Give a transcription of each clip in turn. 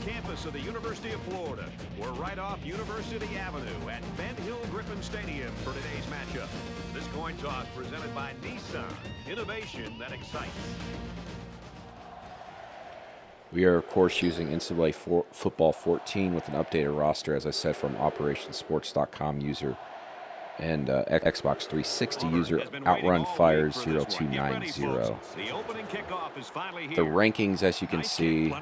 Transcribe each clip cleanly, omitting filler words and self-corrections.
campus of the University of Florida. We're right off University Avenue at Ben Hill Griffin Stadium for today's matchup. This coin toss presented by Nissan. Innovation that excites. We are, of course, using NCAA Football 14 with an updated roster, as I said, from OperationSports.com user and Xbox 360 user Outrun Fires 0290. The rankings, as you can see,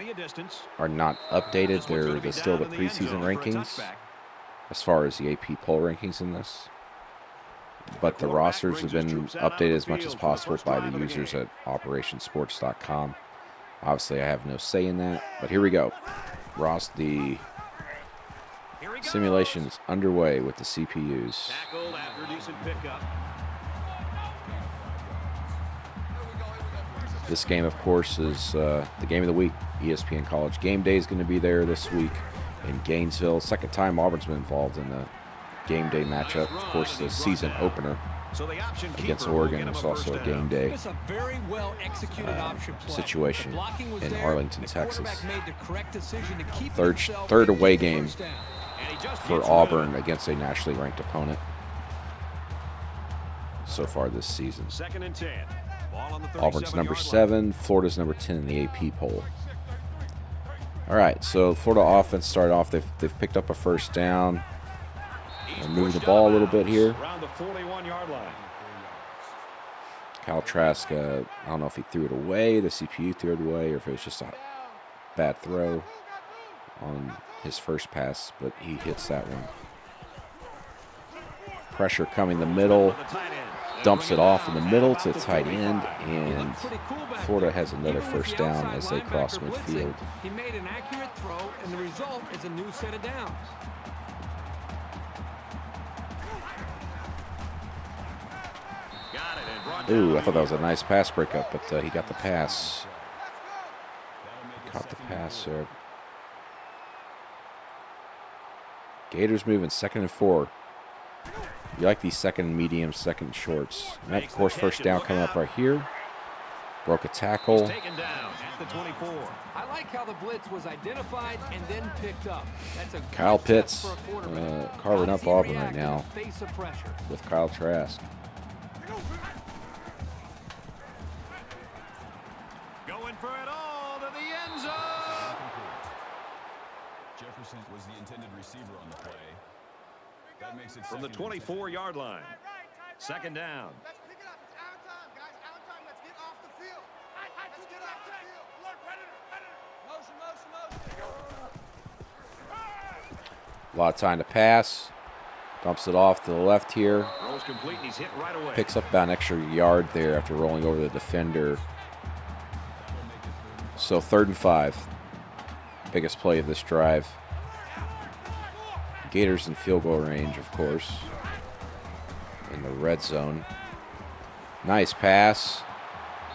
are not updated. They're still the preseason rankings as far as the AP poll rankings in this. But the rosters have been updated as much as possible by the users at OperationSports.com. Obviously, I have no say in that, but here we go. The simulations underway with the CPUs. This game, of course, is the game of the week. ESPN College Game Day is going to be there this week in Gainesville. Second time Auburn's been involved in the game day matchup. Of course, the season opener against Oregon was also a game day situation in Arlington, Texas. Third away game for Auburn against a nationally ranked opponent so far this season. Auburn's number 7, Florida's number 10 in the AP poll. All right, so Florida offense started off. They've picked up a first down. They're moving the ball a little bit here. Kyle Trask, I don't know if he threw it away, the CPU threw it away, or if it was just a bad throw on his first pass, but he hits that one. Pressure coming the middle, dumps it off in the middle to the tight end, and Florida has another first down as they cross midfield. He made an accurate throw, and the result is a new set of downs. Ooh, I thought that was a nice pass breakup, but he got the pass. Caught the pass there. Gators moving 2nd and 4. You like these second and medium, second and shorts. And that, of course, first down coming up right here. Broke a tackle. I like how the blitz was identified and then picked up. That's a Kyle Pitts carving up Auburn right now with Kyle Trask. Going for it all to the end zone. Jefferson was the intended receiver on the play. That makes it from the 24-yard line. Second down. Let's pick it up. It's our time, guys. Our time. Let's get off the field. Let's get off the field. Alert, predator. Motion. A lot of time to pass. Dumps it off to the left here. Throws complete, and he's hit right away. Picks up about an extra yard there after rolling over the defender. So 3rd and 5. Biggest play of this drive. Gators in field goal range, of course, in the red zone. Nice pass.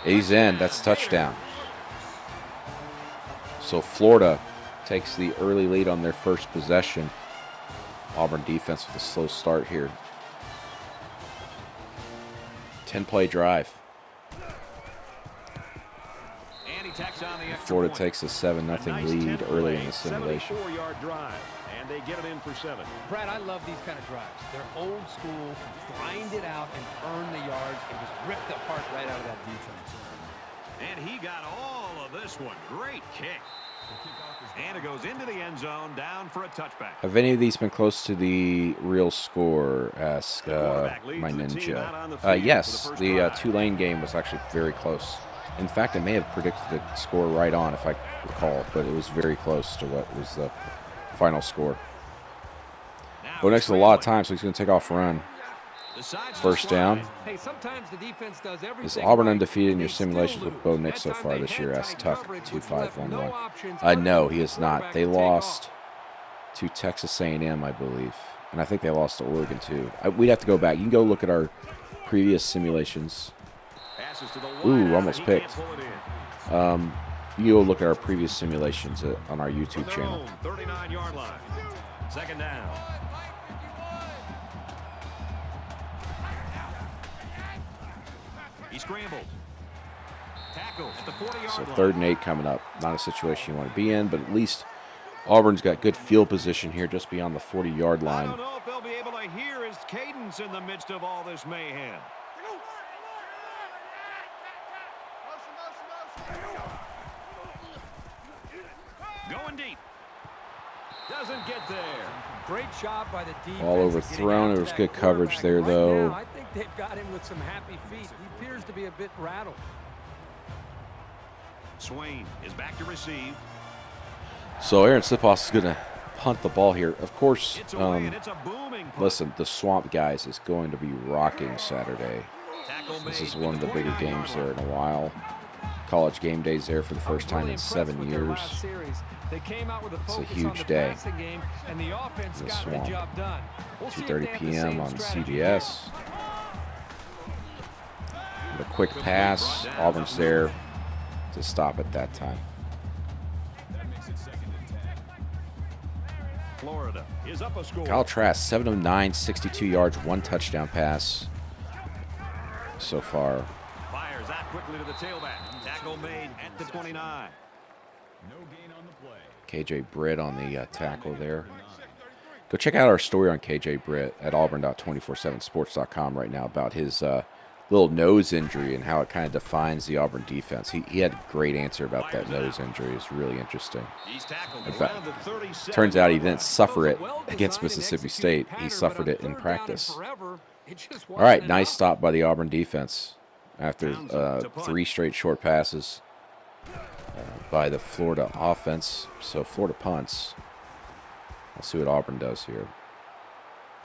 He's in. That's a touchdown. So Florida takes the early lead on their first possession. Auburn defense with a slow start here. 10-play drive. Florida takes a 7-0 lead early in the simulation. And they get it in for 7. Brad, I love these kind of drives. They're old school, grind it out and earn the yards and just rip the heart right out of that defense. And he got all of this one. Great kick. And it goes into the end zone, down for a touchback. Have any of these been close to the real score? Ask my ninja. Yes, the Tulane game was actually very close. In fact, I may have predicted the score right on, if I recall, but it was very close to what was the final score. Bo Nix a lot of time, so he's going to take off run. First down. Is Auburn undefeated in your simulations with Bo Nix so far this year? Asked Tuck 2511. No, he is not. They lost to Texas A&M, I believe, and I think they lost to Oregon too. We'd have to go back. You can go look at our previous simulations. Ooh, almost picked. You go look at our previous simulations on our YouTube channel. 39-yard line. Second down. He scrambled. Tackle at the 40-yard line. So 3rd and 8 coming up. Not a situation you want to be in, but at least Auburn's got good field position here just beyond the 40-yard I line. don't know if they'll be able to hear his cadence in the midst of all this mayhem. Going deep. Doesn't get there. Great job by the defense. Ball overthrown. There was good coverage there, though. I think they've got him with some happy feet. He appears to be a bit rattled. Swain is back to receive. So Aaron Sipos is going to punt the ball here. Of course, It's away, and it's a booming punt. listen, the Swamp Guys is going to be rocking Saturday. This is one of the bigger games there in a while. College game days there for the first time in 7 years. It's a huge day. The Swamp. 2:30 p.m. on CBS. The quick pass. Auburn's there to stop at that time. That makes it 2nd and 10. Florida is up a score. Kyle Trask, 7 of 9, 62 yards, 1 touchdown pass so far. Fires out quickly to the tailback. Tackle made at the 29. No gain on the play. KJ Britt on the tackle there. Go check out our story on KJ Britt at auburn.247sports.com right now about his little nose injury and how it kind of defines the Auburn defense. He had a great answer about that nose injury. It's really interesting. In fact, turns out he didn't suffer it against Mississippi State. He suffered it in practice. All right, nice stop by the Auburn defense after 3 straight short passes by the Florida offense. So Florida punts. Let's see what Auburn does here.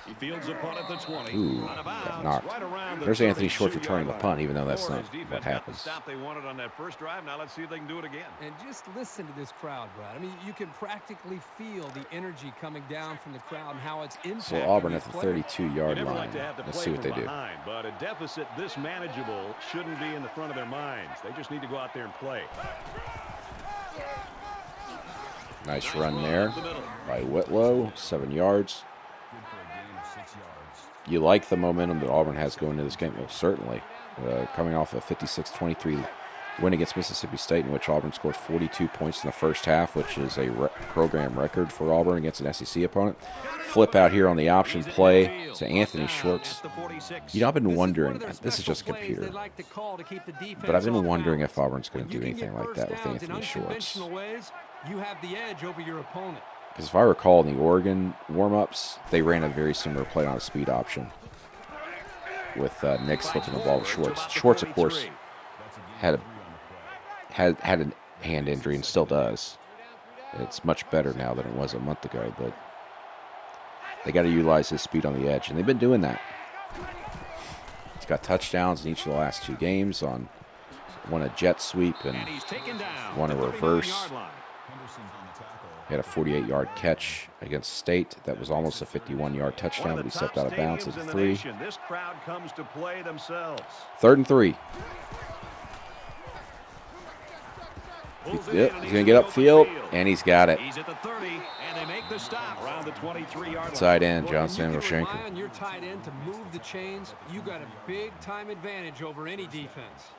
He fields a punt at the 20. Ooh, got knocked. There's Anthony Schwartz returning the punt, even though that's not what happens. Stop they wanted on that first drive. Now let's see if they can do it again. And just listen to this crowd, Brad. I mean, you can practically feel the energy coming down from the crowd and how it's impacting. So Auburn at the players. 32-yard You never line. like to have to Let's play see what from they do. behind, but a deficit this manageable shouldn't be in the front of their minds. They just need to go out there and play. Nice run there by Whitlow, 7 yards. Good for a gain of 6 yards. You like the momentum that Auburn has going into this game? Well, certainly. Coming off a 56-23 win against Mississippi State, in which Auburn scored 42 points in the first half, which is a program record for Auburn against an SEC opponent. Flip out here on the option play to Anthony Schwartz. You know, I've been wondering, this is just a computer, but I've been wondering if Auburn's going to do anything like that with Anthony Schwartz. You have the edge over your opponent. Because if I recall in the Oregon warm-ups, they ran a very similar play on a speed option with Nix flipping the ball to Schwartz. Schwartz, of course, had a hand injury and still does. It's much better now than it was a month ago, but they got to utilize his speed on the edge, and they've been doing that. He's got touchdowns in each of the last 2 games, on one a jet sweep and one a reverse. He had a 48-yard catch against State that was almost a 51-yard touchdown, but he stepped out of bounds at 3. This crowd comes to play themselves. 3rd and 3. Yep, he's going to get upfield, and he's got it. He's at the 30, and they make the stop around the 23-yard line. Tight end, John When you can Samuel rely Schenker. on your tight end to move the chains, you got a big-time advantage over any defense.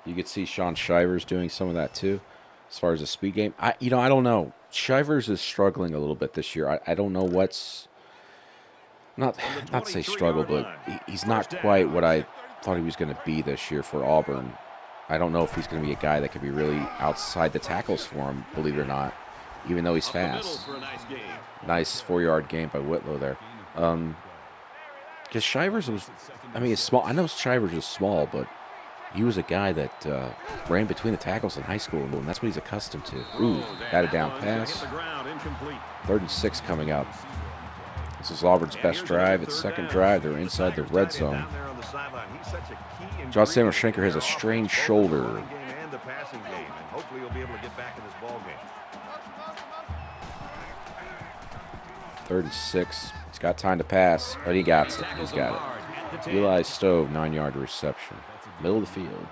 You could see Sean Shivers doing some of that too, as far as the speed game. I don't know. Shivers is struggling a little bit this year. I don't know what's not to say struggle, but he's not quite what I thought he was going to be this year for Auburn. I don't know if he's going to be a guy that could be really outside the tackles for him, believe it or not, even though he's fast. Nice 4-yard gain by Whitlow there. Because Shivers was, I mean, he's small. I know Shivers is small, but he was a guy that ran between the tackles in high school, and that's what he's accustomed to. Ooh, batted down pass. 3rd and 6 coming up. This is Auburn's best drive. It's 2nd drive. They're inside the red zone. John Samuel Schenker has a strained shoulder. Hopefully he'll be able to get back in this ball game. 3rd and 6. He's got time to pass, but he got it. He's got it. Eli Stove, 9-yard reception. Middle of the field.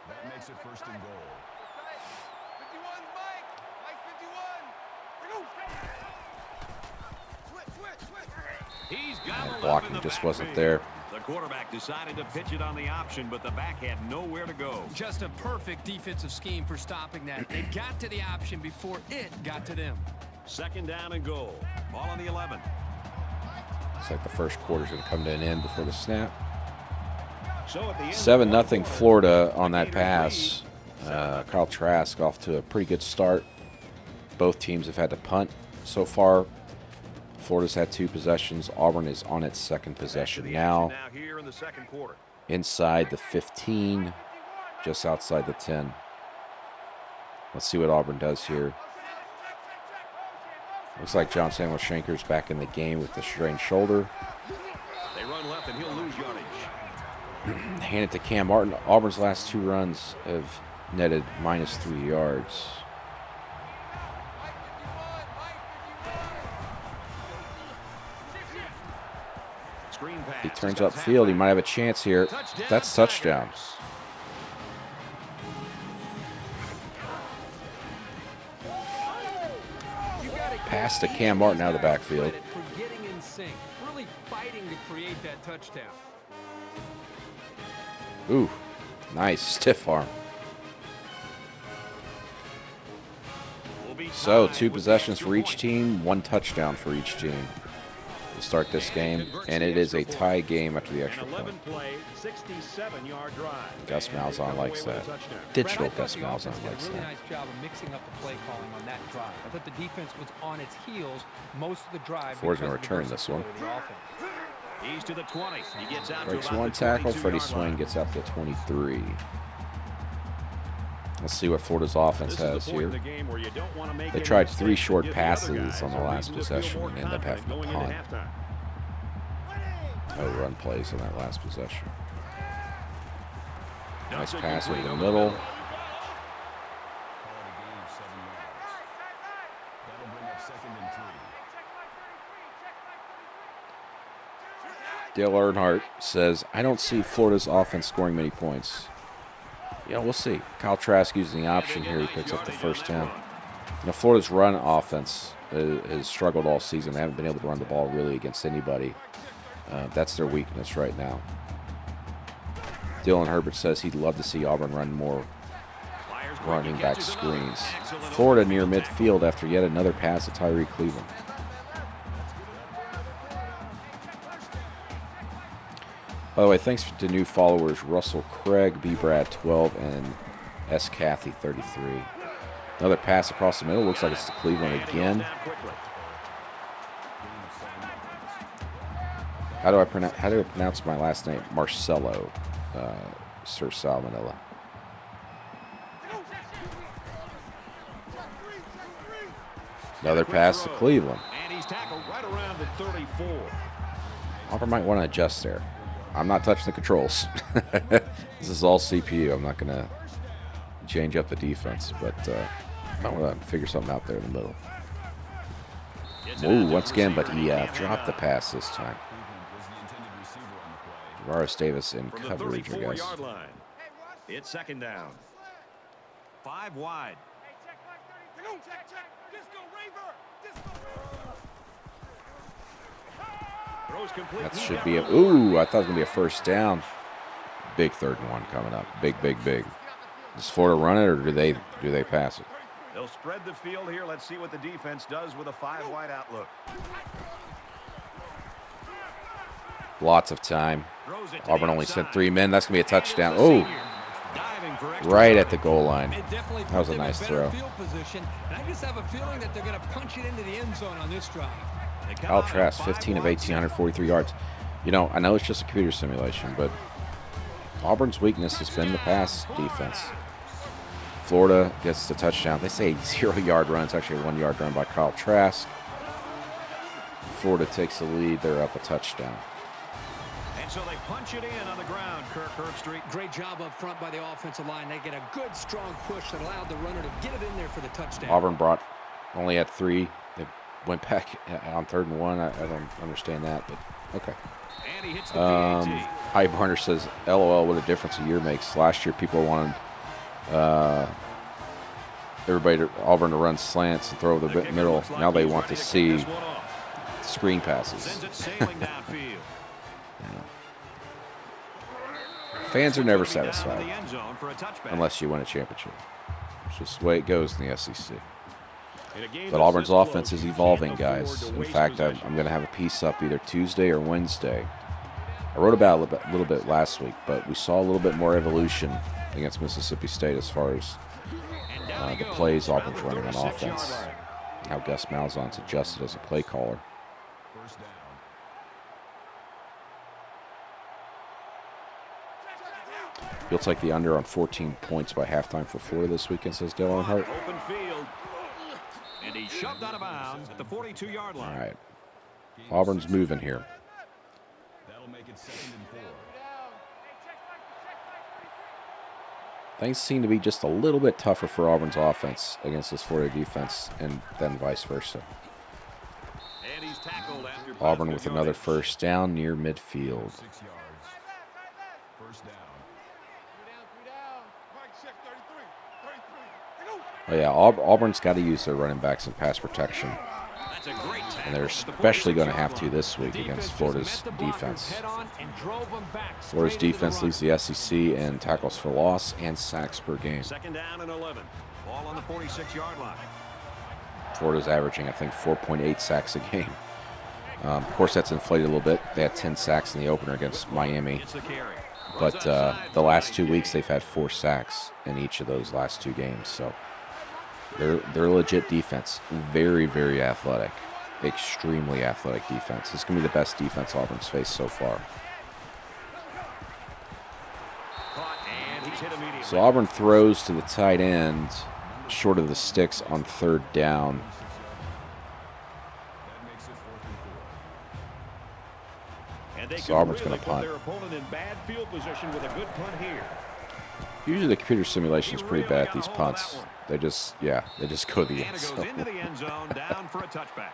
That makes it 1st and goal. 51, Mike. Mike 51. He's got Blocking just wasn't there. quarterback decided to pitch it on the option, but the back had nowhere to go. Just a perfect defensive scheme for stopping that. They got to the option before it got to them. 2nd down and goal. Ball on the 11. Looks like the first quarter's going to come to an end before the snap. So at the end, 7-0 Florida on that pass. Kyle Trask off to a pretty good start. Both teams have had to punt so far. Florida's had 2 possessions. Auburn is on its 2nd possession now. Here in the 2nd quarter. Inside the 15, just outside the 10. Let's see what Auburn does here. Looks like John Samuel Shanker's back in the game with the strained shoulder. They run left and he'll lose yardage. Hand it to Cam Martin. Auburn's last 2 runs have netted -3 yards. Screen pass. He turns upfield. He might have a chance here. That's touchdown. Pass to Cam Martin out of the backfield. For getting in sync, really fighting to create that touchdown. Ooh, nice stiff arm. So 2 possessions for each team, 1 touchdown for each team to start this game, and it is a tie game after the extra point. 11-play, 67-yard drive. Gus Malzahn likes that. Digital Gus Malzahn likes Really that. nice job of mixing up the play calling on that drive. I thought the defense was on its heels most of the drive. Ford's going to return this one. He's to the 20. He gets out Breaks to about 1 the tackle. Freddie 22-yard Swain line. gets out to 23. Let's see what Florida's offense has here. They tried 3 short passes on the last possession and ended up having to punt. No run plays on that last possession. Nice pass over the middle. Call it a gain of 7 yards. That'll bring up 2nd and 3. Dale Earnhardt says, I don't see Florida's offense scoring many points. Yeah, we'll see. Kyle Trask using the option here. He picks up the first down. You know, Florida's run offense has struggled all season. They haven't been able to run the ball really against anybody. That's their weakness right now. Dylan Herbert says he'd love to see Auburn run more running back screens. Florida near midfield after yet another pass to Tyree Cleveland. By the way, thanks to new followers Russell Craig, B. Brad 12, and S. Cathy 33. Another pass across the middle. Looks like it's to Cleveland again. How do I pronounce my last name? Marcelo, Sir Salmonella. Another pass to Cleveland. And he's tackled right around the 34. Auburn might want to adjust there. I'm not touching the controls. This is all CPU. I'm not going to change up the defense, but I might want to figure something out there in the middle. Ooh, once again, but he dropped the pass this time. Javaris Davis in From the coverage, I guess. 34-yard line. It's 2nd down. 5 wide. Throws complete. That should be a... Ooh, I thought it was going to be a first down. Big 3rd and 1 coming up. Big, big, big. Does Florida run it, or do they pass it? They'll spread the field here. Let's see what the defense does with a 5-wide outlook. Lots of time. Throws it to Auburn the only outside. sent 3 men. That's going to be a touchdown. Oh, Diving for extra right point. at the goal line. It definitely That was a put them in nice better throw. field position, and I just have a feeling that they're going to punch it into the end zone on this drive. They come Kyle out Trask, at 15 of 5 wide. 18, 143 yards. You know, I know it's just a computer simulation, but Auburn's weakness has been the pass defense. Florida gets the touchdown. They say 0-yard run. It's actually a 1-yard run by Kyle Trask. Florida takes the lead. They're up a touchdown. And so they punch it in on the ground, Kirk Herbstreit. Great job up front by the offensive line. They get a good, strong push that allowed the runner to get it in there for the touchdown. Auburn only had 3. They went back on 3rd and 1. I don't understand that, but okay. And he hits the PAT. Hy Barner says, LOL, what a difference a year makes. Last year, people wanted Auburn to run slants and throw the The kicker middle. looks like Now they he's want ready to kick see this one off. screen passes. Sends it sailing downfield. Fans are never satisfied unless you win a championship. It's just the way it goes in the SEC. But Auburn's offense is evolving, guys. In fact, I'm going to have a piece up either Tuesday or Wednesday. I wrote about it a little bit last week, but we saw a little bit more evolution against Mississippi State as far as the plays Auburn's running on offense. How Gus Malzahn's adjusted as a play caller. You'll take the under on 14 points by halftime for Florida this weekend, says Dale Earnhardt. Open field. And he shoved out of bounds at the 42-yard line. All right. Auburn's moving here. That'll make it 2nd and 4. Things seem to be just a little bit tougher for Auburn's offense against this Florida defense, and then vice versa. And he's tackled after Auburn with another first down near midfield. 6 yards. First down. Oh yeah, Auburn's got to use their running backs in pass protection. And they're especially going to have to this week against Florida's defense. Florida's defense leads the SEC in tackles for loss and sacks per game. 2nd down and 11. Ball on the 46-yard line. Florida's averaging, I think, 4.8 sacks a game. Of course, that's inflated a little bit. They had 10 sacks in the opener against Miami. But the last 2 weeks, they've had 4 sacks in each of those last 2 games. So they're legit defense. Very, very athletic. Extremely athletic defense. This is going to be the best defense Auburn's faced so far. So Auburn throws to the tight end, short of the sticks on 3rd down. So Auburn's going to punt. Usually the computer simulation is pretty bad at these punts. They just go to the end zone. Into the end zone, down for a touchback.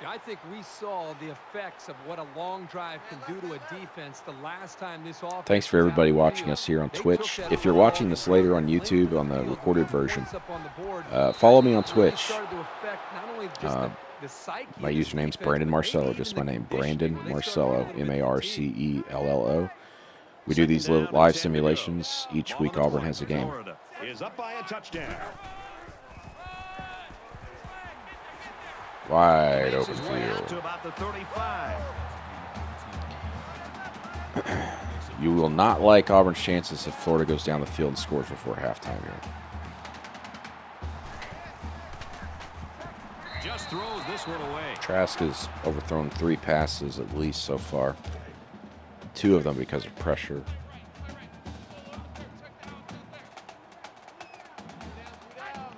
I think we saw the effects of what a long drive can do to a defense the last time this offense. Thanks for everybody watching us here on Twitch. If you're watching this later on YouTube on the recorded version, follow me on Twitch. My username's Brandon Marcello, just my name, Brandon Marcello, Marcello. We do these live simulations each week Auburn has a game. Is up by a touchdown. Wide open field. To about the 35. You will not like Auburn's chances if Florida goes down the field and scores before halftime here. Just throws this one away. Trask has overthrown 3 passes at least so far. 2 of them because of pressure.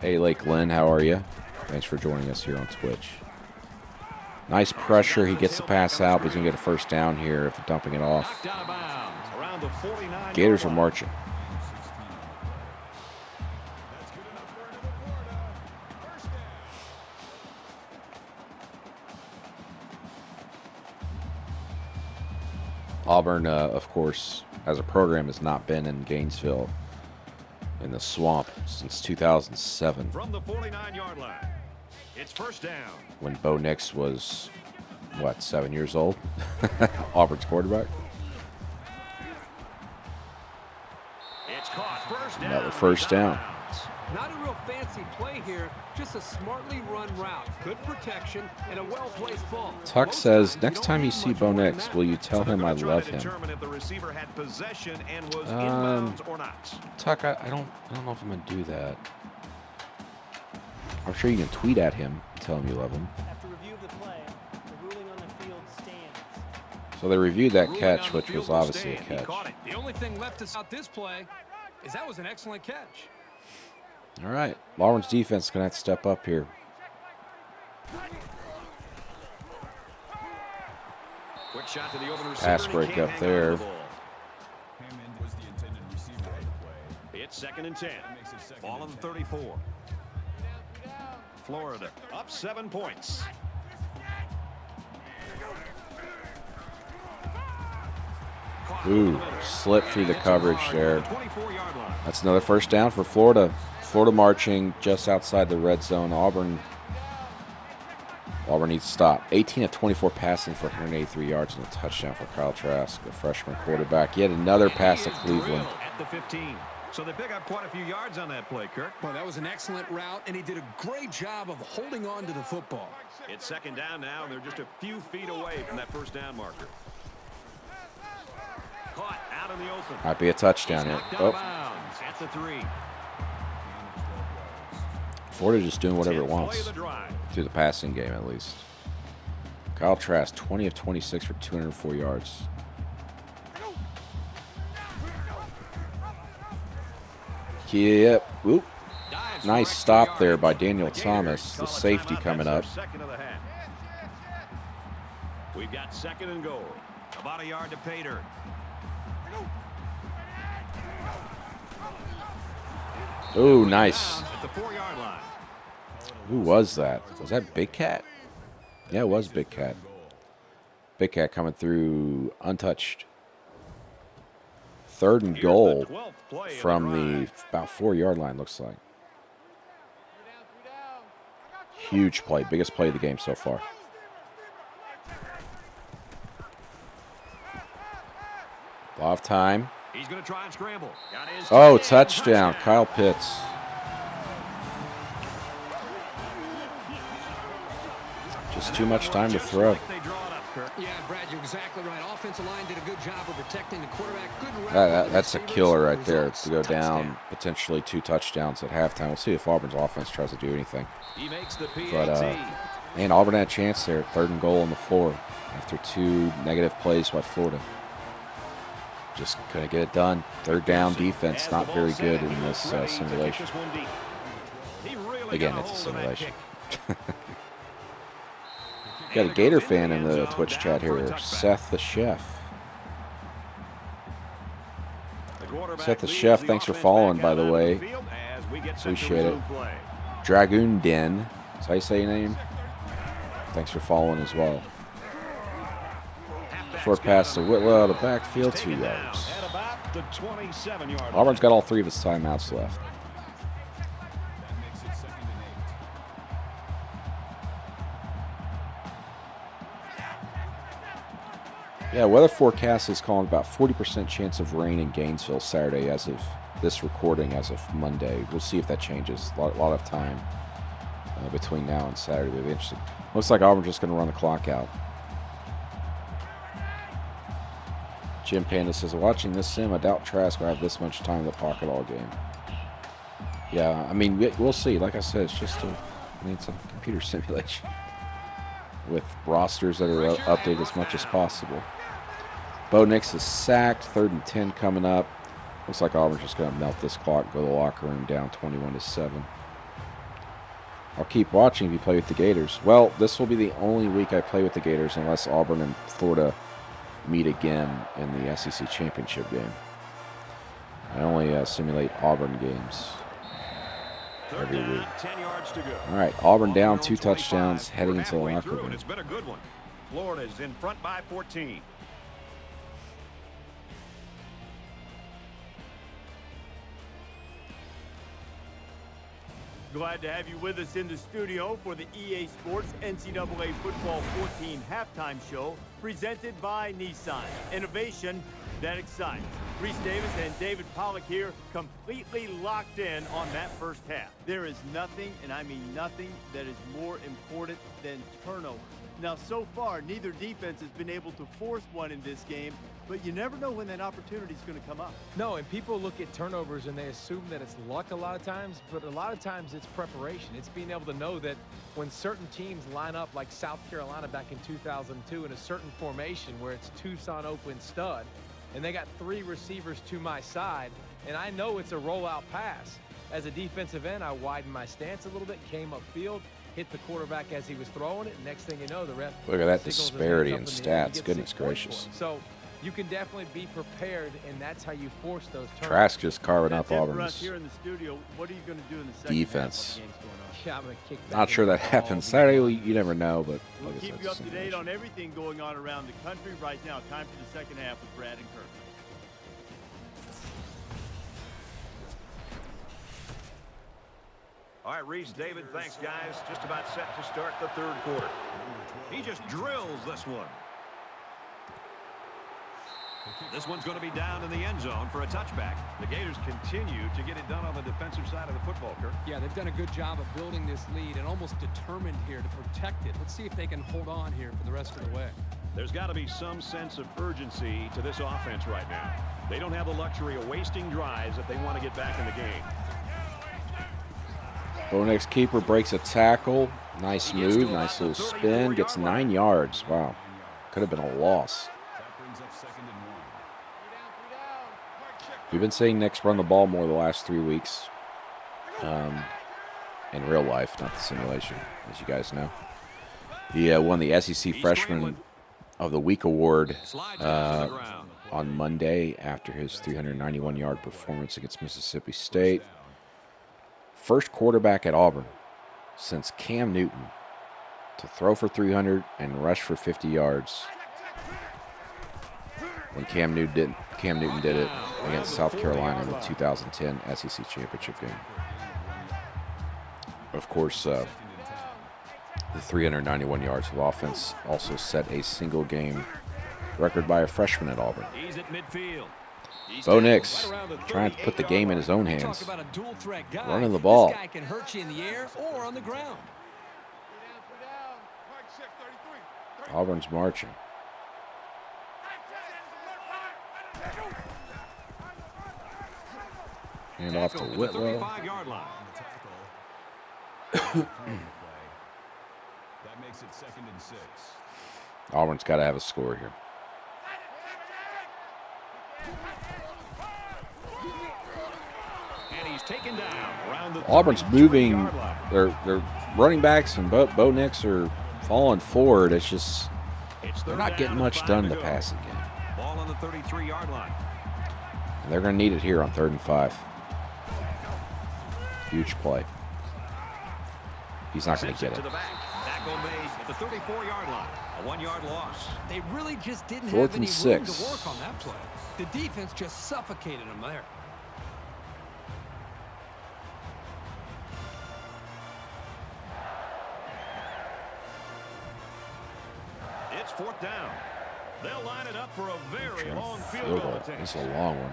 Hey, Lake Lynn, how are you? Thanks for joining us here on Twitch. Nice pressure. He gets the pass out, but he's going to get a first down here after dumping it off. Gators are marching. Auburn, of course, as a program, has not been in Gainesville in the swamp since 2007. From the 49-yard line, it's first down. When Bo Nix was, what, 7 years old? Auburn's quarterback. It's caught. First down. Another first down. Not a real fancy play here, just a smartly run route. Good protection and a well-placed ball. Tuck says, next time you see Bo Nix, will you tell him I love him? Tuck, I don't know if I'm going to do that. I'm sure you can tweet at him, tell him you love him. After review of the play, the ruling on the field stands. So they reviewed that catch, which was obviously a catch. The only thing left us out this play is that was an excellent catch. All right, Auburn's defense is going to have to step up here. Quick shot to the open receiver. Pass break up there. It's 2nd and 10. Ball on the 34. Florida up 7 points. Ooh, slip through the coverage there. That's another first down for Florida. Florida marching just outside the red zone. Auburn Auburn needs to stop. 18 of 24 passing for 183 yards and a touchdown for Kyle Trask, the freshman quarterback. Yet another pass to Cleveland. At the 15. So they pick up quite a few yards on that play, Kirk. Well, that was an excellent route, and he did a great job of holding on to the football. It's second down now, and they're just a few feet away from that first down marker. Caught out in the open. Might be a touchdown here. Oh. At the 3. Florida just doing whatever it wants. Through the passing game, at least. Kyle Trask, 20 of 26 for 204 yards. Yep. Oop. Nice stop there by Daniel Thomas, the safety coming up. We've got second and goal. About a yard to pay dirt. Ooh, nice. At the 4-yard line. Who was that? Was that Big Cat? Yeah, it was Big Cat. Big Cat coming through untouched. Third and goal from the about 4-yard line, looks like. Huge play. Biggest play of the game so far. Off time. He's going to try and scramble. Oh, touchdown. Kyle Pitts. Just too much time to throw. Yeah, Brad, you're exactly right. Offensive line did a good job of protecting the quarterback. That's a killer right there to go down potentially 2 touchdowns at halftime. We'll see if Auburn's offense tries to do anything. He makes the PAT. But, man, Auburn had a chance there. 3rd and goal on the floor after 2 negative plays by Florida. Just couldn't get it done. 3rd down defense, not very good in this simulation. Again, it's a simulation. Got a Gator fan in the Twitch chat here, Seth the Chef. Seth the Chef, thanks for following, by the way. Appreciate it. Dragoon Den, is how you say your name? Thanks for following as well. Short pass to Whitlow out of the backfield, 2 yards. Auburn's got all 3 of his timeouts left. Yeah, weather forecast is calling about 40% chance of rain in Gainesville Saturday as of this recording, as of Monday. We'll see if that changes. A lot of time between now and Saturday. It'll be interesting. Looks like Auburn's just going to run the clock out. Jim Panda says, watching this sim, I doubt Trask will have this much time in the pocket all game. Yeah, I mean, we'll see. Like I said, it's just it's a computer simulation with rosters that are updated as much as possible. Bo Nix is sacked. 3rd and 10 coming up. Looks like Auburn's just going to melt this clock, go to the locker room down 21-7. I'll keep watching if you play with the Gators. Well, this will be the only week I play with the Gators unless Auburn and Florida meet again in the SEC championship game. I only simulate Auburn games every week. 10 yards to go. All right, Auburn down 2 touchdowns, heading into the locker room. It's been a good one. Florida's in front by 14. Glad to have you with us in the studio for the EA Sports NCAA Football 14 halftime show presented by Nissan. Innovation that excites. Reese Davis and David Pollack here, completely locked in on that first half. There is nothing, and I mean nothing, that is more important than turnovers. Now, so far, neither defense has been able to force one in this game, but you never know when that opportunity is going to come up. No, and people look at turnovers and they assume that it's luck a lot of times, but a lot of times it's preparation. It's being able to know that when certain teams line up like South Carolina back in 2002 in a certain formation where it's Tucson open stud, and they got 3 receivers to my side, and I know it's a rollout pass. As a defensive end, I widened my stance a little bit, came upfield, hit the quarterback as he was throwing it. Next thing you know, the ref look at that disparity in stats. Goodness gracious. So you can definitely be prepared, and that's how you force those turnovers. Trask just carving up Auburn's here in the studio. What are you going to do in the second defense. Yeah, I'm gonna kick back Not sure that happens Saturday. You never know, but we'll like I keep said, you up to date simulation. on everything going on around the country right now. Time for the second half with Brad and Kirk. All right, Reese, David, thanks, guys. Just about set to start the third quarter. He just drills this one. This one's going to be down in the end zone for a touchback. The Gators continue to get it done on the defensive side of the football, Kirk. Yeah, they've done a good job of building this lead and almost determined here to protect it. Let's see if they can hold on here for the rest of the way. There's got to be some sense of urgency to this offense right now. They don't have the luxury of wasting drives if they want to get back in the game. Bo Nix keeper breaks a tackle. Nice move, nice little spin. Gets 9 yards. Wow. Could have been a loss. We've been seeing Nix run the ball more the last 3 weeks. In real life, not the simulation, as you guys know. He won the SEC Freshman of the Week award on Monday after his 391-yard performance against Mississippi State. First quarterback at Auburn since Cam Newton to throw for 300 and rush for 50 yards. When Cam Newton did it against South Carolina in the 2010 SEC Championship game. Of course, the 391 yards of offense also set a single-game record by a freshman at Auburn. He's at midfield. Bo Nix trying to put the game in his own hands. Running the ball. This guy can hurt you in the air or on the ground. Auburn's marching. Hand off to Whitlow. That makes it 2nd and 6. Auburn's got to have a score here. And he's taken down around the Auburn's moving. Their running backs and Bo Nix are falling forward. It's just they're not getting much done in the passing game. Ball on the 33-yard line. And they're going to need it here on 3rd and 5. Huge play. He's not going to get it. Tackle made at the 34-yard line. A 1-yard loss. They really just didn't 4th have and any room 6. to work on that play. The defense just suffocated them there. It's 4th down. They'll line it up for a very long field goal attempt. It's a long one.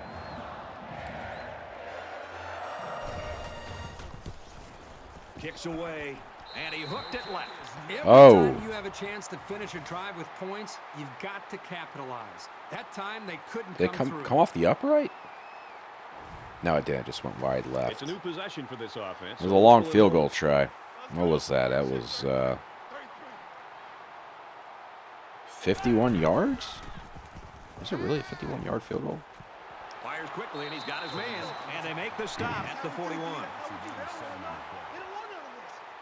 Kicks away, and he hooked it left. Every Oh. time you have a chance to finish a drive with points, you've got to capitalize. That time they couldn't They come through. come off the upright? No, it didn't. It just went wide left. It's a new possession for this offense. It was a long field goal try. What was that? That was 51 yards? Was it really a 51-yard field goal? Fires quickly, and he's got his man. And they make the stop at the 41.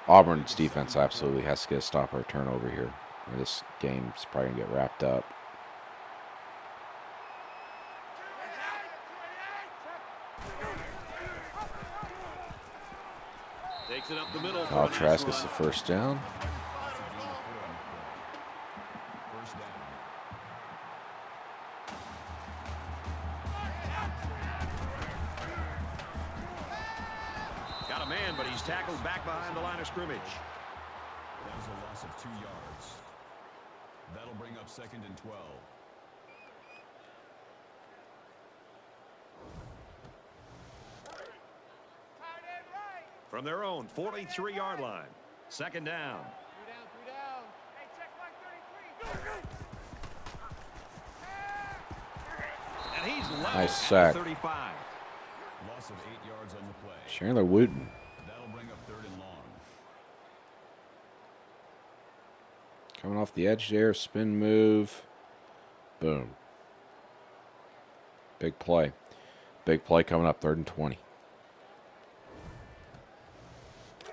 Auburn's defense absolutely has to get a stop or a turnover here. This game's probably going to get wrapped up. Takes it up the middle. Kyle Trask gets the first down. Got a man, but he's tackled back behind the line of scrimmage. That was a loss of 2 yards. That'll bring up 2nd and 12. From their own 43-yard line. 2nd down. 3 down. Hey, check mark 33. And he's level Nice at sack. 35. Loss of 8 yards on the play. Chandler Wooten. That'll bring up 3rd and long. Coming off the edge there. Spin move. Boom. Big play. Big play coming up. 3rd and 20.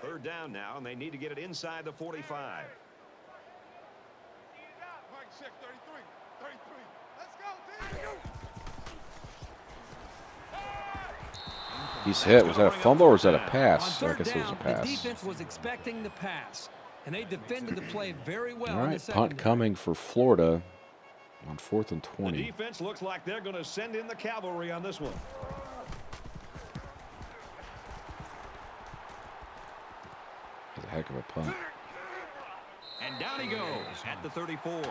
3rd down now, and they need to get it inside the 45. Mark 6, 33. 33. Let's go, team. He's hit. Was that a fumble or was that a On pass? I 3rd guess it was a down, the pass. defense was expecting the pass, and they defended the play very well. All in the right, secondary. punt coming for Florida on 4th and The 20. defense looks like they're going to send in the cavalry on this one. heck of a punt. And down he goes at the 34.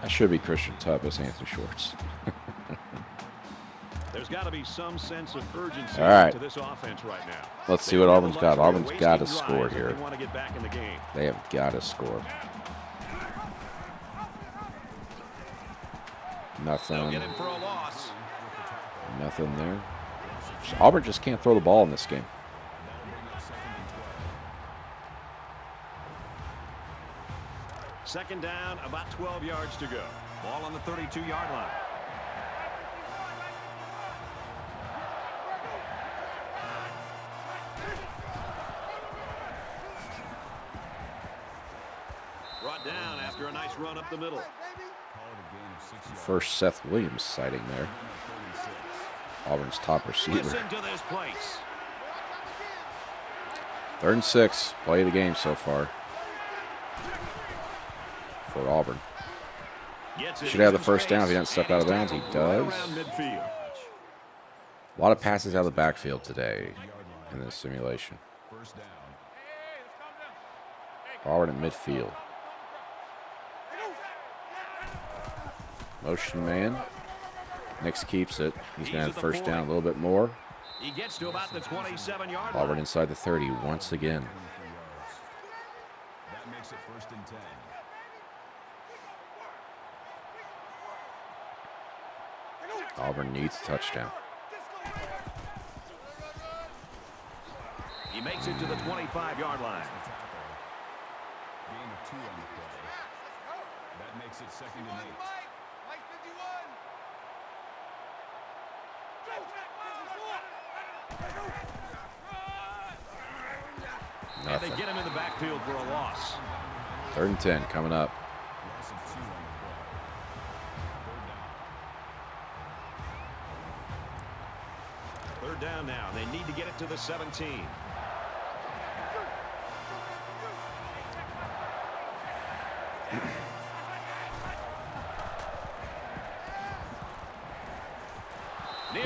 That should be Christian Tubbs, Anthony Schwartz. There's got to be some sense of urgency All right. to this offense right now. Let's see what Auburn's got. Auburn's got to score They here. want to get back in the game. They have got to score. Nothing. They'll get him for a loss. Nothing there. So Auburn just can't throw the ball in this game. Second down, about 12 yards to go. Ball on the 32-yard line. Brought down after a nice run up the middle. First Seth Williams sighting there. Auburn's top receiver. Listen to this place. 3rd and 6. Play of the game so far for Auburn. Should have the first down if he doesn't step out of bounds. He does. A lot of passes out of the backfield today in this simulation. Auburn at midfield. Motion man. Nix keeps it. He's going to have first down a little bit more. He gets to about the 27-yard line. Auburn inside the 30 once again. That makes it 1st and 10. Auburn needs a touchdown. He makes it to the 25-yard line. Gain of 2 on the play. That makes it 2nd and 8. And they get him in the backfield for a loss. 3rd and 10 coming up. Loss of 2 on the play. 3rd down now. They need to get it to the 17.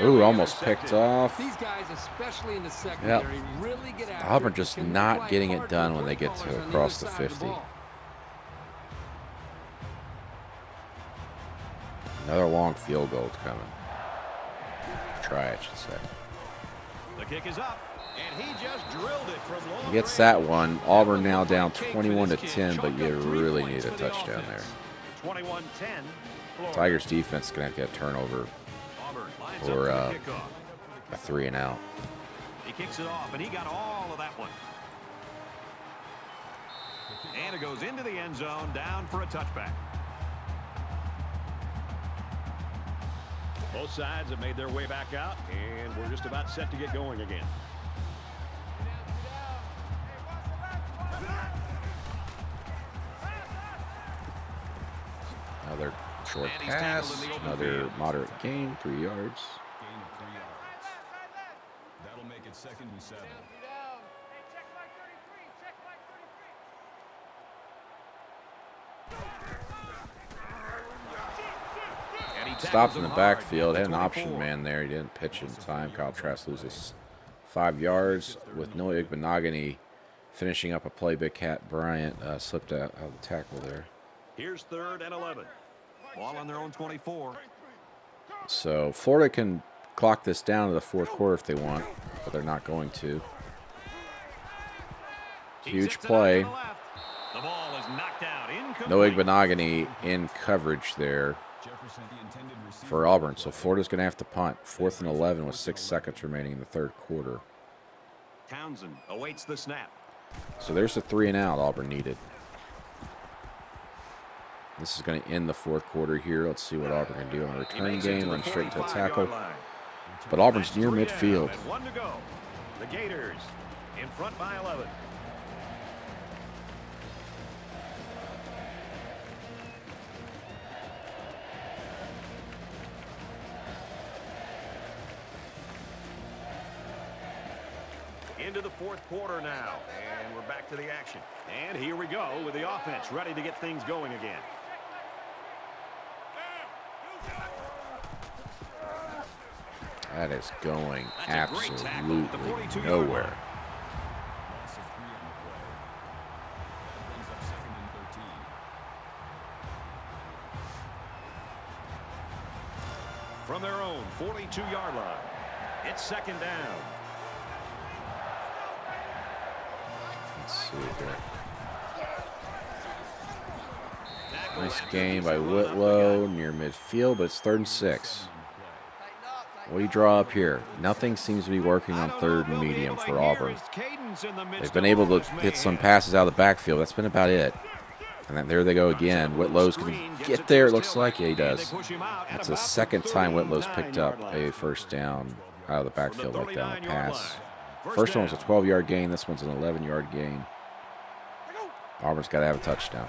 Ooh, almost picked off. These guys, especially in the secondary, really get after Auburn it. just Can not play getting it hard done for when they get to footballers on across the other side of 50. ball. Another long field goal coming. Try, I should say. The kick is up, and he just drilled it from long He gets range. that one. Auburn now down 21 to 10, but you really need a touchdown there. 21-10. Tigers defense is going to have to get a turnover Auburn lines or up for the kickoff. a 3 and out. He kicks it off, and he got all of that one. And it goes into the end zone, down for a touchback. Both sides have made their way back out, and we're just about set to get going again. Another short And he's tackled pass. in the open Another field. moderate gain, 3 yards. Gain of 3 yards. That'll make it 2nd and 7. And he Stopped tackles in the him hard backfield. at Had the an option 24. man there. He didn't pitch in time. Kyle Trask loses 5 yards with Noah Igbenogany finishing up a play. Big Cat Bryant slipped out of the tackle there. Here's 3rd and 11. Ball on their own 24. So Florida can clock this down to the 4th quarter if they want, but they're not going to. Huge play. The ball is knocked out. Noah Incomplete. Igbenogany in coverage there Jefferson, the intended receiver. for Auburn. So Florida's going to have to punt. 4th and 11 with 6 seconds remaining in the 3rd quarter. Townsend awaits the snap. So there's the 3 and out Auburn needed. This is going to end the 4th quarter here. Let's see what Auburn can do on the He return makes it to game. the Run straight to a 45-yard tackle. line. But Auburn's near 3 down midfield. and 1 to go. The Gators in front by 11. Into the 4th quarter now, and we're back to the action. And here we go with the offense ready to get things going again. That is going That's a great tackle at the absolutely 42-yard nowhere. line. Loss of 3 on the play. from their own 42-yard line. It's second down. Let's see here. Nice gain by Whitlow near midfield, but it's 3rd and 6. What do you draw up here? Nothing seems to be working on 3rd and medium for Auburn. They've been able to hit some passes out of the backfield. That's been about it. And then there they go again. Whitlow's going to get there, it looks like. Yeah, he does. It's the second time Whitlow's picked up a first down out of the backfield like that on a pass. First one was a 12-yard gain. This one's an 11-yard gain. Auburn's got to have a touchdown.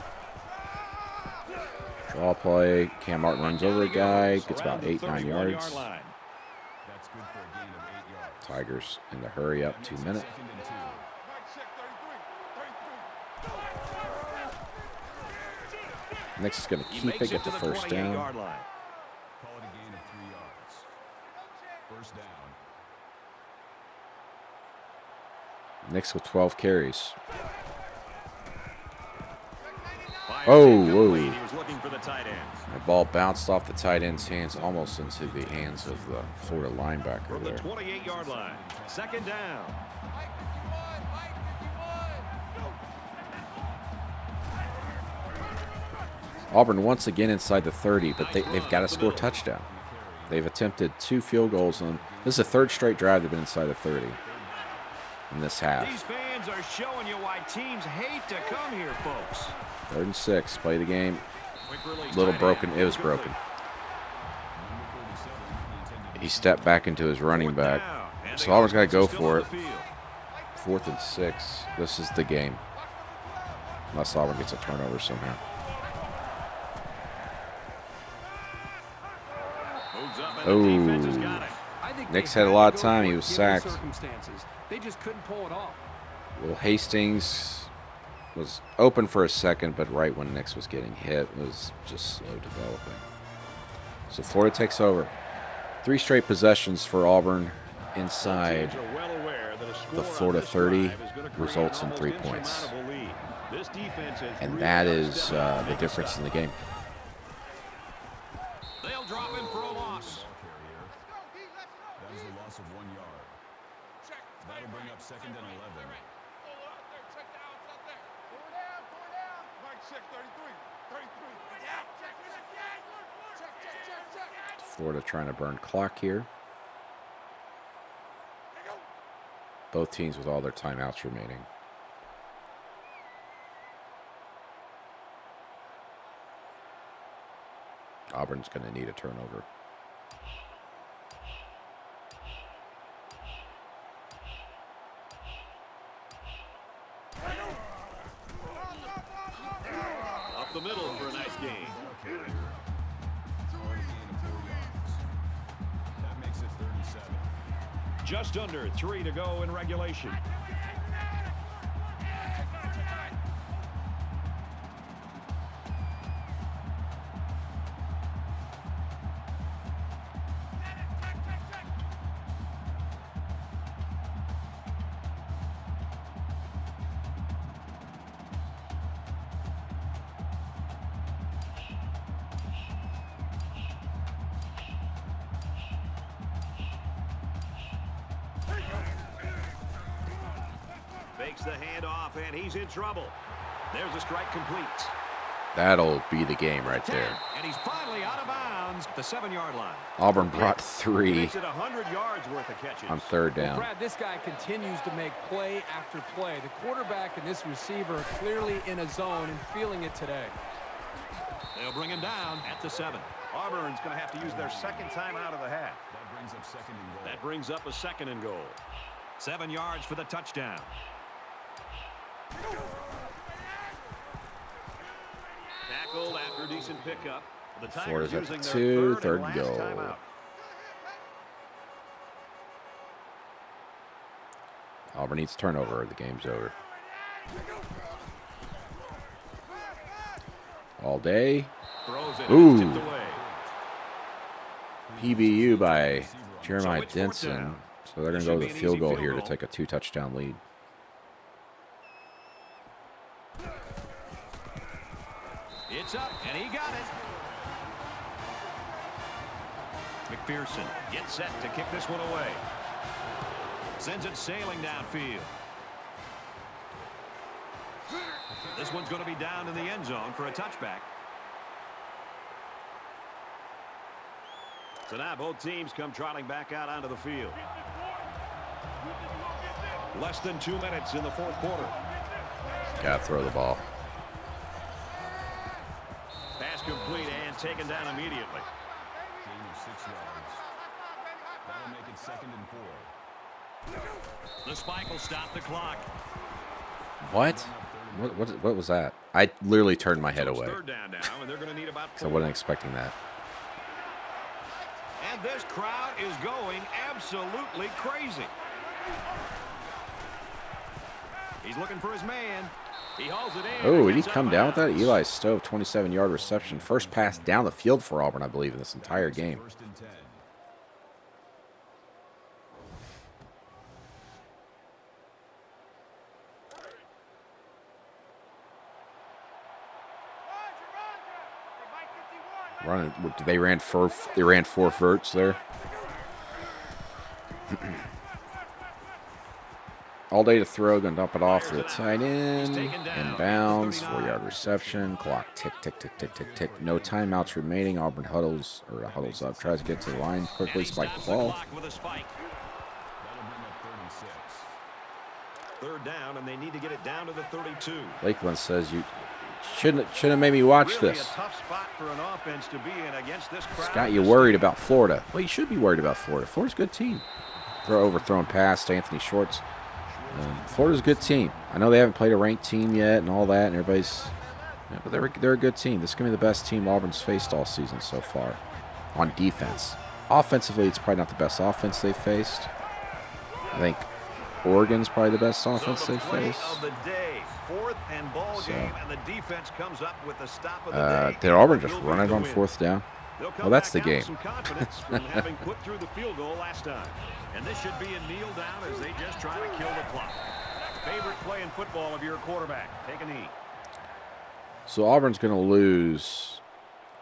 Draw play. Cam Martin runs over a guy. Gets about 8-9 yards. Tigers in the hurry up 2 minute. Nix is going to keep it, get the first down. Call it a gain of 3 yards. First down. Nix with 12 carries. Oh, whoa. The ball bounced off the tight end's hands, almost into the hands of the Florida linebacker from the there. 28-yard line. Second down. Auburn once again inside the 30, but they've got to score a touchdown. They've attempted 2 field goals, and this is the 3rd straight drive they've been inside the 30 in this half. These fans are showing you why teams hate to come here, folks. 3rd and 6, play the game. A little broken. It was broken. He stepped back into his running back. So Auburn's got to go for it. 4th and 6. This is the game. Unless Auburn gets a turnover somehow. Oh. Nix had a lot of time. He was sacked. They just couldn't pull it off. Will Hastings was open for a second, but right when Nix was getting hit, it was just slow developing. So Florida takes over. 3 straight possessions for Auburn inside the Florida 30 results in 3 points. And that is the difference in the game. They'll drop him for a loss. That is a loss of 1 yard. That'll bring up second and 11. Florida trying to burn clock here. Both teams with all their timeouts remaining. Auburn's going to need a turnover. Up the middle for a nice gain. That makes it 37. Just under 3 to go in regulation. Fakes the handoff, and he's in trouble. There's a strike complete. That'll be the game right there. And he's finally out of bounds at the 7-yard line. Auburn brought 3 Makes it 100 yards worth of catches. on 3rd Well, down. Brad, this guy continues to make play after play. The quarterback and this receiver are clearly in a zone and feeling it today. They'll bring him down at the 7. Auburn's going to have to use their second time out of the half. That brings up second and goal. That brings up a 2nd and goal. 7 yards for the touchdown. Tackled after a decent pickup. The Tigers Florida's up using to their 2, 3rd and third and last goal. timeout. Auburn needs turnover. The game's over. All day. Throws it, Ooh. tipped away. PBU by Jeremiah So it's 4th Denson. down. So they're going to go to the field goal here to take a 2-touchdown lead. It's up, and he got it. McPherson gets set to kick this one away. Sends it sailing downfield. This one's going to be down in the end zone for a touchback. So now both teams come trotting back out onto the field. Less than 2 minutes in the fourth quarter. Gotta throw the ball. Pass complete and taken down immediately. Gain of 6 yards. That'll make it 2nd and 4. The spike will stop the clock. What? What was that? I literally turned my head So it's away. third down now, and they're going to need about So I wasn't expecting that. And this crowd is going absolutely crazy. He's looking for his man. He hauls it in. Oh, did he come down with that? Eli Stove, 27-yard reception. First pass down the field for Auburn, I believe, in this entire game. 1st and 10. Running, they ran four verts there. All day to throw, gonna dump it off to the tight end. Inbounds, 4-yard reception. Clock tick, tick, tick, tick, tick, tick. No timeouts remaining. Auburn huddles up, tries to get to the line quickly, spike the ball. That'll bring up 3rd and 6. Third down, and they need to get it down to the 32. Lakeland says you shouldn't have made me watch Really this. a tough spot for an offense to be in against this crowd. It's got you worried about Florida. Well, you should be worried about Florida. Florida's a good team. Overthrown pass to Anthony Schwartz. Florida's a good team. I know they haven't played a ranked team yet and all that, and everybody's, but they're a good team. This is going to be the best team Auburn's faced all season so far on defense. Offensively, it's probably not the best offense they've faced. I think Oregon's probably the best offense they've faced. Of the day, 4th and ball game, and the defense comes up with the stop of the day. Did Auburn just run it on 4th down? Well, that's the game. Some confidence from having put through the field goal last time. And this should be a kneel down as they just try to kill the clock. Favorite play in football of your quarterback. Take a knee. So Auburn's going to lose,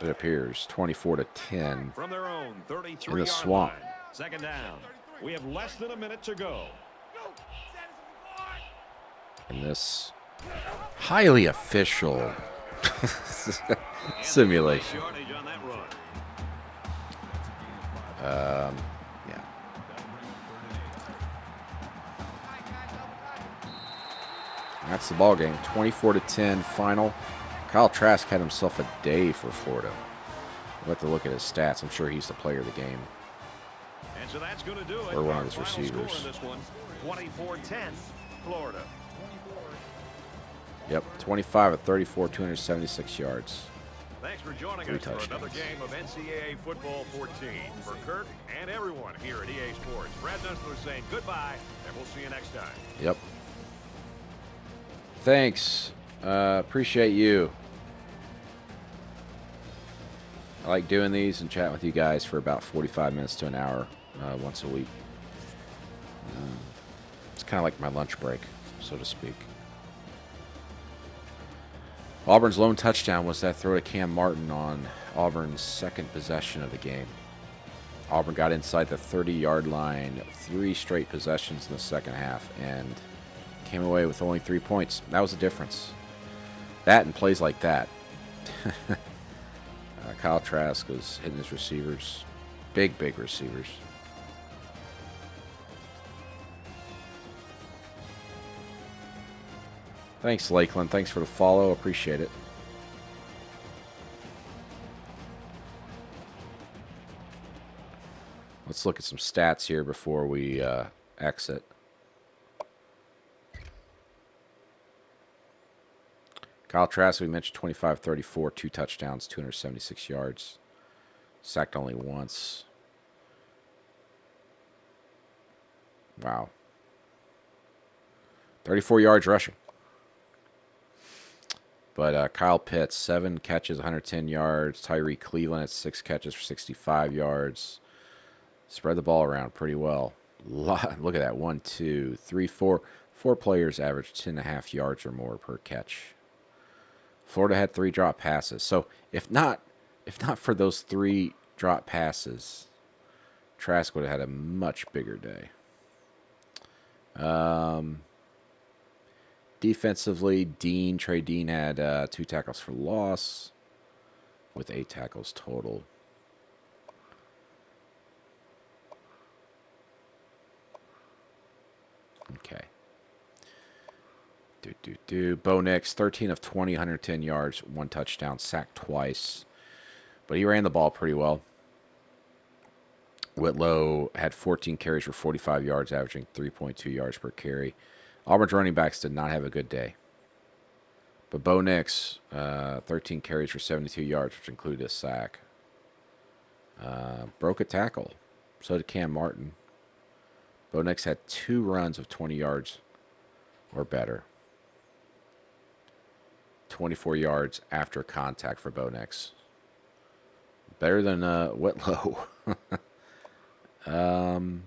it appears, 24-10 From their own 33 in the swamp. line. Second down. We have less than a minute to go. In this highly official simulation. Shortage on that run. Yeah. That's the ball game. 24-10 final. Kyle Trask had himself a day for Florida. We'll have to look at his stats. I'm sure he's the player of the game. And so that's going to do it. Or one of his Final receivers. score in this one, 24-10, Florida. Yep, 25 of 34, 276 yards. Thanks for joining 3 us for touchdowns. another game of NCAA Football 14. For Kirk and everyone here at EA Sports, Brad Nessler saying goodbye, and we'll see you next time. Yep. Thanks. Appreciate you. I like doing these and chatting with you guys for about 45 minutes to an hour once a week. It's kind of like my lunch break, so to speak. Auburn's lone touchdown was that throw to Cam Martin on Auburn's second possession of the game. Auburn got inside the 30-yard line 3 straight possessions in the second half and came away with only 3 points. That was the difference. That and plays like that. Kyle Trask was hitting his receivers. Big receivers. Thanks, Lakeland. Thanks for the follow. Appreciate it. Let's look at some stats here before we exit. Kyle Trask, we mentioned 25-34, 2 touchdowns, 276 yards. Sacked only once. Wow. 34 yards rushing. But Kyle Pitts, 7 catches, 110 yards. Tyree Cleveland at 6 catches for 65 yards. Spread the ball around pretty well. Look at that. 1, 2, 3, 4. 4 players averaged 10.5 yards or more per catch. Florida had 3 drop passes. So if not for those 3 drop passes, Trask would have had a much bigger day. Defensively, Trey Dean had 2 tackles for loss with 8 tackles total. Okay. Bo Nix, 13 of 20, 110 yards, 1 touchdown, sacked twice. But he ran the ball pretty well. Whitlow had 14 carries for 45 yards, averaging 3.2 yards per carry. Auburn's running backs did not have a good day. But Bo Nix, 13 carries for 72 yards, which included a sack. Broke a tackle. So did Cam Martin. Bo Nix had 2 runs of 20 yards or better. 24 yards after contact for Bo Nix. Better than Whitlow. John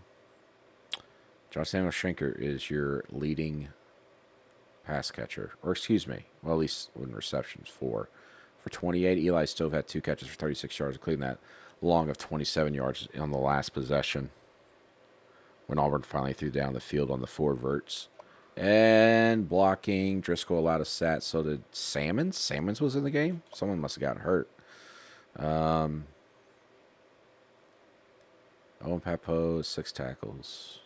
Samuel Schenker is your leading pass catcher. Or excuse me. Well, at least in receptions, 4. For 28, Eli Stove had 2 catches for 36 yards, including that long of 27 yards on the last possession when Auburn finally threw down the field on the 4 verts. And blocking, Driscoll allowed a sack. So did Sammons. Sammons was in the game. Someone must have gotten hurt. Owen Papo, 6 tackles.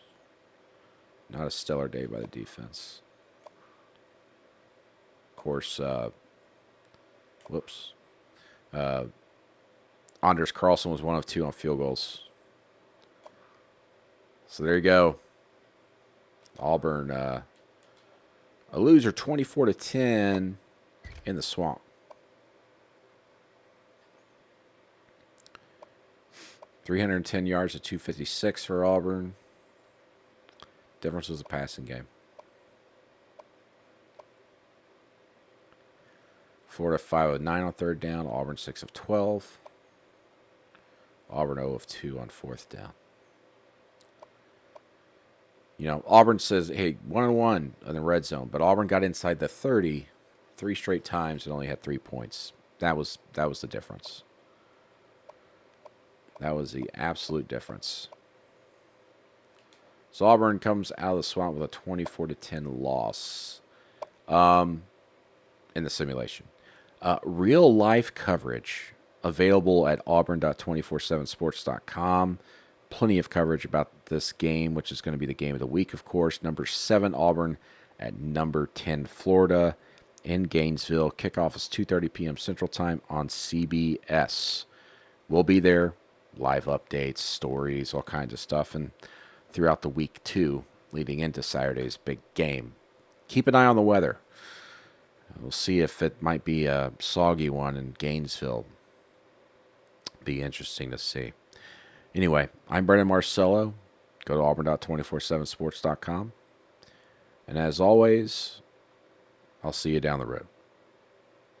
Not a stellar day by the defense. Of course, Anders Carlson was 1 of 2 on field goals. So there you go. Auburn, a loser 24-10 in the swamp. .310 yards to 256 for Auburn. Difference was the passing game. Florida 5 of 9 on 3rd down. Auburn 6 of 12. Auburn 0 of 2 on 4th down. You know, Auburn says, hey, 1-1 in the red zone, but Auburn got inside the 30 3 straight times and only had 3 points. That was the difference. That was the absolute difference. So Auburn comes out of the swamp with a 24-10 loss in the simulation. Real life coverage available at auburn.247sports.com. Plenty of coverage about this game, which is going to be the game of the week, of course. Number 7 Auburn at number 10 Florida in Gainesville. Kickoff is 2:30 p.m. Central Time on CBS. We'll be there. Live updates, stories, all kinds of stuff, and throughout the week, too, leading into Saturday's big game. Keep an eye on the weather. We'll see if it might be a soggy one in Gainesville. Be interesting to see. Anyway, I'm Brendan Marcello. Go to auburn.247sports.com. And as always, I'll see you down the road.